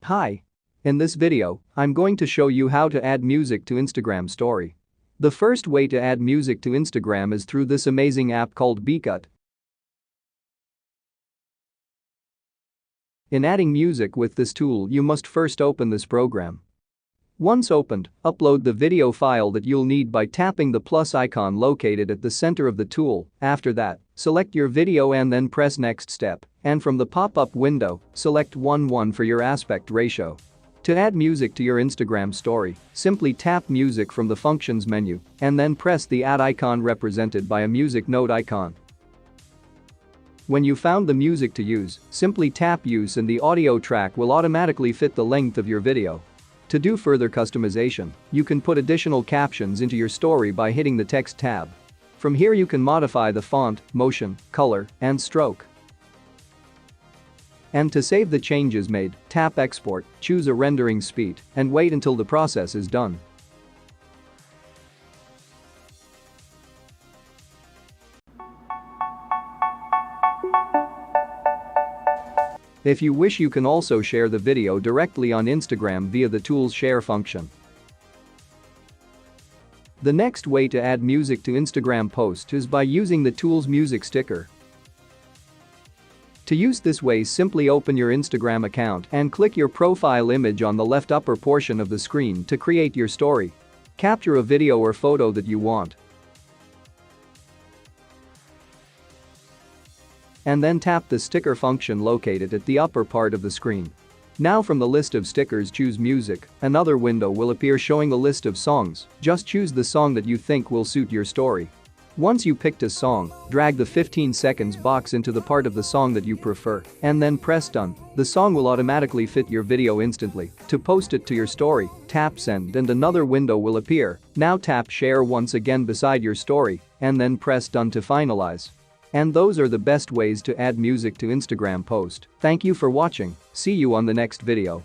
Hi. In this video, I'm going to show you how to add music to Instagram story. The first way to add music to Instagram is through this amazing app called Becut. In adding music with this tool, you must first open this program. Once opened, upload the video file that you'll need by tapping the plus icon located at the center of the tool. After that, select your video and then press next step, and from the pop-up window, select 1:1 for your aspect ratio. To add music to your Instagram story, simply tap music from the functions menu and then press the add icon represented by a music note icon. When you found the music to use, simply tap use and the audio track will automatically fit the length of your video. To do further customization, you can put additional captions into your story by hitting the text tab. From here you can modify the font, motion, color, and stroke. And to save the changes made, tap export, choose a rendering speed, and wait until the process is done. If you wish, you can also share the video directly on Instagram via the tool's share function. The next way to add music to Instagram post is by using the tool's music sticker. To use this way, simply open your Instagram account and click your profile image on the left upper portion of the screen to create your story. Capture a video or photo that you want. And then tap the sticker function located at the upper part of the screen. Now from the list of stickers, choose music. Another window will appear showing a list of songs. Just choose the song that you think will suit your story. Once you picked a song, drag the 15 seconds box into the part of the song that you prefer and then press done. The song will automatically fit your video instantly. To post it to your story, tap send and another window will appear. Now tap share once again beside your story and then press done to finalize. And those are the best ways to add music to Instagram post. Thank you for watching. See you on the next video.